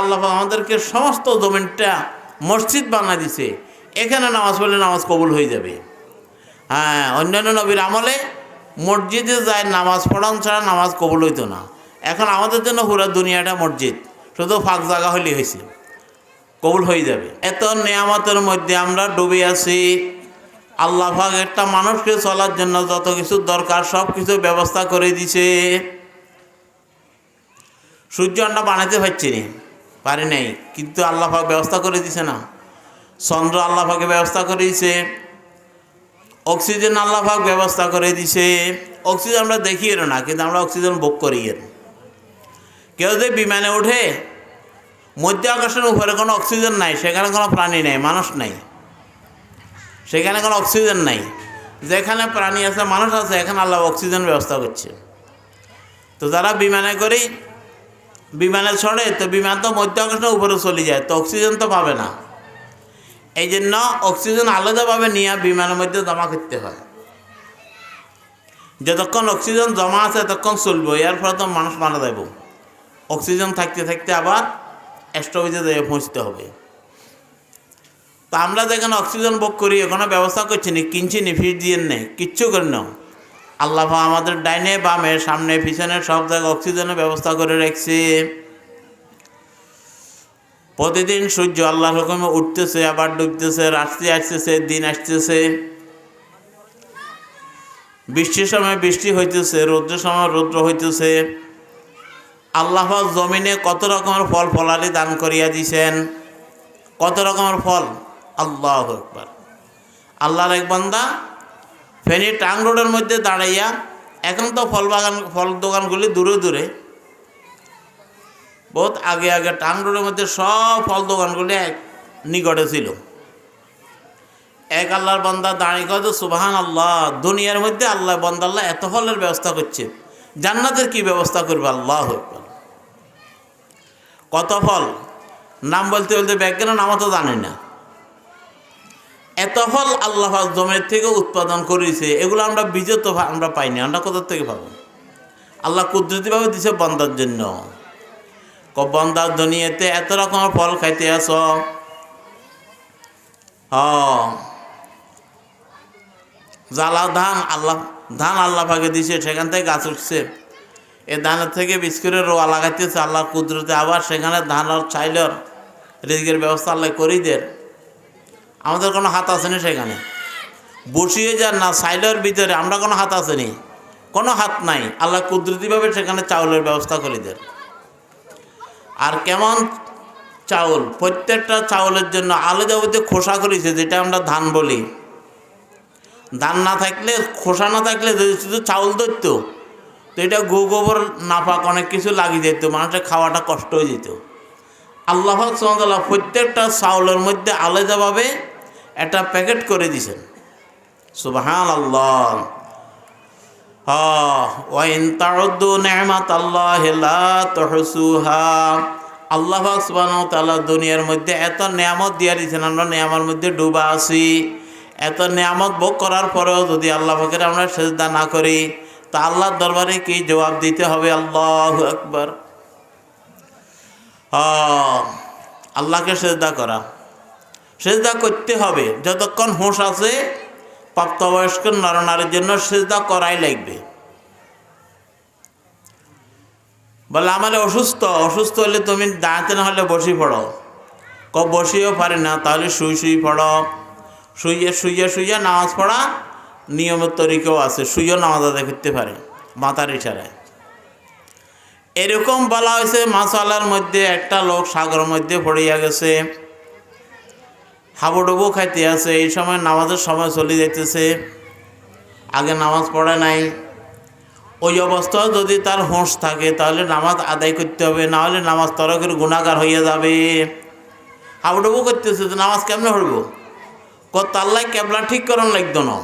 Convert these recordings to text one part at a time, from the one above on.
আল্লাহ আমাদেরকে সমস্ত জমিনটা মসজিদ বানিয়ে দিছে, এখানে নামাজ পড়লে নামাজ কবুল হয়ে যাবে। হ্যাঁ, অন্যান্য নবীর আমলে মসজিদে যায় নামাজ পড়ান ছাড়া নামাজ কবুল হইতো না। এখন আমাদের জন্য পুরো দুনিয়াটা মসজিদ, শুধু ফাঁক জায়গা হইলেই হয়েছে, কবুল হয়ে যাবে। এত নেয়ামতের মধ্যে আমরা ডুবে আছি। আল্লাহ পাক একটা মানুষকে চলার জন্য যত কিছু দরকার সব কিছু ব্যবস্থা করে দিছে। সূর্য আমরা বানাতে পারি নাই, কিন্তু আল্লাহ পাক ব্যবস্থা করে দিছে না। চন্দ্র আল্লাহ পাকে ব্যবস্থা করে দিছে, অক্সিজেন আল্লাহ পাক ব্যবস্থা করে দিছে। অক্সিজেন আমরা দেখি না, কিন্তু আমরা অক্সিজেন ভোগ করি। কেউ যদি বিমানে ওঠে, মধ্য আকাশের উপরে কোনো অক্সিজেন নাই, সেখানে কোনো প্রাণী নাই, মানুষ নাই, সেখানে কোনো অক্সিজেন নাই। যেখানে প্রাণী আছে, মানুষ আছে, এখানে আল্লাহ অক্সিজেন ব্যবস্থা করছে। তো যারা বিমানে করি, বিমানে ছড়ে, তো বিমান তো মধ্য আকাশের উপরে চলে যায়, তো অক্সিজেন তো পাবে না। এই জন্য অক্সিজেন আলাদাভাবে নিয়ে বিমানের মধ্যে জমা করতে হয়। যতক্ষণ অক্সিজেন জমা আছে ততক্ষণ চলবো, এর ফলে তো মানুষ মারা যাব। অক্সিজেন থাকতে থাকতে আবার স্টপেজে যেয়ে পৌঁছতে হবে। তা আমরা যেখানে অক্সিজেন ভোগ করি, এখানে ব্যবস্থা করছি নি, কিনছি নি, ফিস দিয়ে নেই, কিচ্ছু করি না। আল্লাহ আমাদের ডাইনে বামে সামনে পিছনে সব জায়গায় অক্সিজেনের ব্যবস্থা করে রাখছে। প্রতিদিন সূর্য আল্লাহর হুকুমে উঠতেছে, আবার ডুবতেছে, রাত্রি আসতেছে, দিন আসতেছে। বৃষ্টির সময় বৃষ্টি হইতেছে, রৌদ্রের সময় রৌদ্র হইতেছে। আল্লাহ জমিনে কত রকমের ফল ফলালি দান করিয়া দিছেন, কত রকমের ফল। আল্লাহু আকবার। আল্লাহর এক বান্দা ফেনী টাং রোডের মধ্যে দাঁড়াইয়া, এখন তো ফল দোকানগুলি দূরে দূরে, বহুত আগে আগে টাং রোডের মধ্যে সব ফল দোকানগুলি এক নিকটে ছিল। এক আল্লাহর বান্দা দাঁড়িয়ে কত সুবহান আল্লাহ, দুনিয়ার মধ্যে আল্লাহ বান্দা আল্লাহ এত ফলের ব্যবস্থা করছে, জান্নাতের কি ব্যবস্থা করবে। আল্লাহু আকবার। কত ফল, নাম বলতে বলতে ব্যাজ্ঞান নামও তো জানি না। এত ফল আল্লাহ জমির থেকে উৎপাদন করেছে, এগুলো আমরা বীজে তো আমরা পাইনি, আমরা কোথা থেকে পাবো। আল্লাহ কুদরতিভাবে দিছে বান্দার জন্য। বান্দার দুনিয়াতে এত রকমের ফল খাইতে আস, জ্বালা ধান আল্লাহ পাকে দিছে, সেখান থেকে গাছ উঠছে। এই ধানের থেকে বিস্কুটের রোয়া লাগাইতেছে আল্লাহর কুদরতে, আবার সেখানে ধান আর চাইলের রিজিকের ব্যবস্থা আল্লাহ করেই দেন। আমাদের কোনো হাত আসেনি সেখানে, বসিয়ে যান না চাইলের ভিতরে, আমরা কোনো হাত আসেনি, কোনো হাত নাই। আল্লাহ কুদরতিভাবে সেখানে চাউলের ব্যবস্থা করে দেন। আর কেমন চাউল, প্রত্যেকটা চাউলের জন্য আলাদা ওইতে খোসা করেছে, যেটা আমরা ধান বলি। ধান না থাকলে, খোসা না থাকলে যদি শুধু চাউল ধরতো, তো এটা গোবর নাপাক অনেক কিছু লাগিয়ে যেত, মানুষের খাওয়াটা কষ্ট হয়ে যেত। আল্লাহ সুবহানাহু প্রত্যেকটা চাউলের মধ্যে আলাদাভাবে একটা প্যাকেট করে দিয়েছেন। সুবহানাল্লাহ। ওয়া ইন তাউদ্দু নি'মাতাল্লাহি লা তুহসুহা। আল্লাহ সুবহানাহু ওয়া তাআলা দুনিয়ার মধ্যে এত নিয়ামত দিয়ে দিয়েছেন, আমরা নিয়ামতের মধ্যে ডুবা আছি। এত নিয়ামত ভোগ করার পরেও যদি আল্লাহ পাকের আমরা সিজদা না করি, তা আল্লাহর দরবারে কি জবাব দিতে হবে। আল্লাহু আকবার। আল্লাহকে সিজদা করতে হবে। যতক্ষণ হুঁশ আছে, প্রাপ্তবয়স্ক নরনারীর জন্য সিজদা করাই লাগবে। বলে আমার অসুস্থ হলে তুমি দাঁড়াতে না হলে বসে পড়ো। বসিয়েও পারি না, তাহলে শুই পড়ো। শুইয়ে নামাজ পড়া নিয়মের তরিকাও আছে, শুইও নামাজ আদায় করতে পারে মাথার ইশারায়। এরকম বলা হয়েছে, মাসালার মধ্যে একটা লোক সাগরের মধ্যে পড়িয়া গেছে, হাবুডুবু খাইতে আছে। এই সময় নামাজের সময় চলে যাইতেছে, আগে নামাজ পড়ে নাই। ওই অবস্থায় যদি তার হুঁশ থাকে, তাহলে নামাজ আদায় করতে হবে, না হলে নামাজ তরকের গুনাহগার হইয়া যাবে। হাবুডুবু করতেছে, তো নামাজ কেমনে পড়ব? আল্লাহ কেবলা ঠিক করন লাগতো না।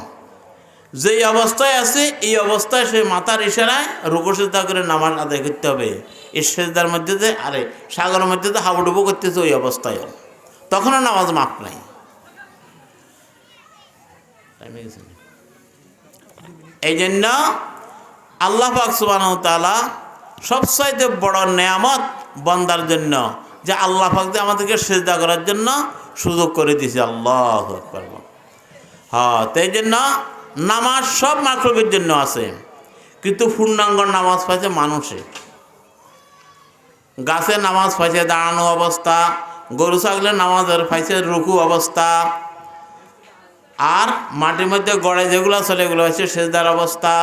যেই অবস্থায় আছে, এই অবস্থায় সে মাথার ইশারায় রুকু সিজদা করে নামাজ আদায় করতে হবে। এই সিজদার মধ্যে যে সাগরের মধ্যে যে হাবুডুবু করতেছে, ওই অবস্থায় তখনও নামাজ মাফ নাই। এই জন্য আল্লাহ পাক সুবহানাহু ওয়া তাআলা সবচাইতে বড় নেয়ামত বান্দার জন্য যে আল্লাহ পাক যে আমাদেরকে সেজদা করার জন্য সুযোগ করে দিয়েছে। আল্লাহু আকবার। হ্যাঁ, তাই জন্য নামাজ সব মাখলুকের জন্য আছে, কিন্তু পূর্ণাঙ্গ নামাজ পাইছে মানুষে। গাছে নামাজ পাইছে দাঁড়ানো অবস্থা, গরু ছাগলের নামাজের পাইছে রুকু অবস্থা, আর মাটির মধ্যে গড়ে যেগুলো চলে এগুলো হচ্ছে সেজদার অবস্থা।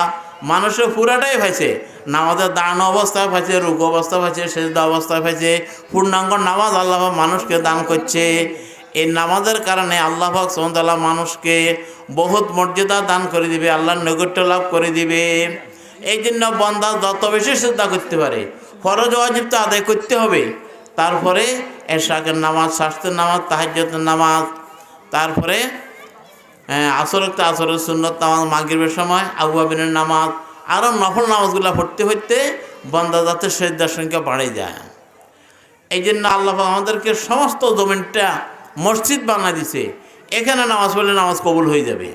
মানুষের পুরাটাই পাইছে, নামাজের দাঁড়ানো অবস্থায় পাইছে, রুকু অবস্থা পাইছে, সেজদা অবস্থায় পাইছে। পূর্ণাঙ্গ নামাজ আল্লাহ মানুষকে দান করছে। এই নামাজের কারণে আল্লাহ পাক সুবহানাহু ওয়া তাআলা মানুষকে বহুত মর্যাদা দান করে দিবে, আল্লাহর নৈকট্য লাভ করে দিবে। এই জন্য বান্দা যত বেশি সেজদা করতে পারে, ফরজ ওয়াজিব তো আদায় করতে হবে, তারপরে এশরাকের নামাজ, শাস্তের নামাজ, তাহাজ্জুদের নামাজ, তারপরে আসরের সুন্নত নামাজ, মাগরিবের সময় আউয়াবিনের নামাজ, আরও নফল নামাজগুলো পড়তে পড়তে বান্দা যাতে সেজদার সংখ্যা বাড়ে যায়। এই জন্য আল্লাহ আমাদেরকে সমস্ত জমিনটা মসজিদ বানিয়ে দিছে, এখানে নামাজ পড়লে নামাজ কবুল হয়ে যাবে।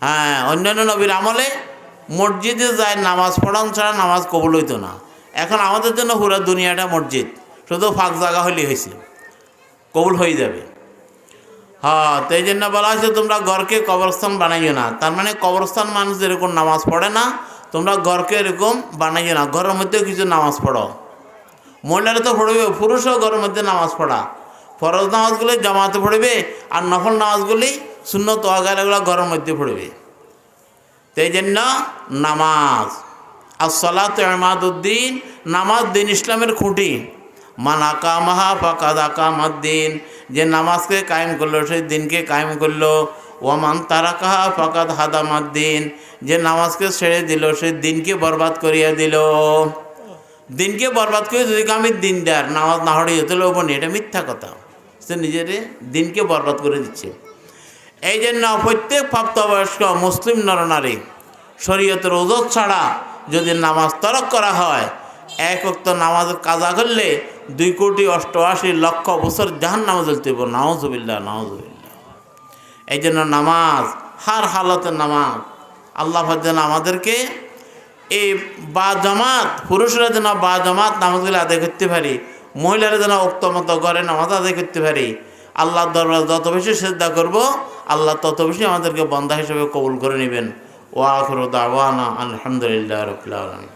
হ্যাঁ, অন্যান্য নবীর আমলে মসজিদে যায় নামাজ পড়ান ছাড়া নামাজ কবুল হইতো না। এখন আমাদের জন্য পুরো দুনিয়াটা মসজিদ, শুধু ফাঁক জায়গা হলেই হয়েছে, কবুল হয়ে যাবে। হ্যাঁ, তো এই জন্য বলা হয়েছে তোমরা ঘরকে কবরস্থান বানাইও না। তার মানে কবরস্থান মানুষ এরকম নামাজ পড়ে না, তোমরা ঘরকে এরকম বানাইও না। ঘরের মধ্যেও কিছু নামাজ পড়ো, মহিলারা তো পড়বে, পুরুষও ঘরের মধ্যে নামাজ পড়া, ফরজ নামাজগুলি জামাতে পড়বে, আর নফল নামাজগুলি সুন্নত ওয়াজিব এগুলো ঘরের মধ্যে পড়বে। তো এই জন্য নামাজ আসসালাতু ইমাদুদ্দিন, নামাজ দিন ইসলামের খুঁটি। মান আকামাহা ফাকাদ আকামাদ্দিন, যে নামাজকে কায়েম করলো সেই দিনকে কায়েম করলো। ওয়ামান তারাকাহা ফাকাদ হাদামাদ্দিন, যে নামাজকে ছেড়ে দিল সেই দিনকে বরবাদ করিয়া দিল। দিনকে বরবাদ করে যদি আমি দিনদার, নামাজ না হড়িয়ে তাহলে ওপর এটা মিথ্যা কথা, সে নিজের দিনকে বরবাদ করে দিচ্ছে। এই জন্য প্রত্যেক প্রাপ্তবয়স্ক মুসলিম নরনারী শরীয়তের ওজত ছাড়া যদি নামাজ তরক করা হয়, এক ওয়াক্ত নামাজ কাজা করলে 2,88,00,000 বছর জাহান্নামে জ্বলতে হবে। নাউজুবিল্লাহ, নাউজুবিল্লাহ। এই জন্য নামাজ, হার হালতে নামাজ, আল্লাহ যেন আমাদেরকে এই বা জামাত, পুরুষরা যেন বা জামাত নামাজগুলো আদায় করতে পারি, মহিলারা যেন উক্তমত করে নামাজ আদায় করতে পারি। আল্লাহর দরবারে যত বেশি সিজদা করব, আল্লাহ তত বেশি আমাদেরকে বান্দা হিসেবে কবুল করে নেবেন। ওয়া আখিরু দাওয়ানা আলহামদুলিল্লাহি রাব্বিল আলামিন।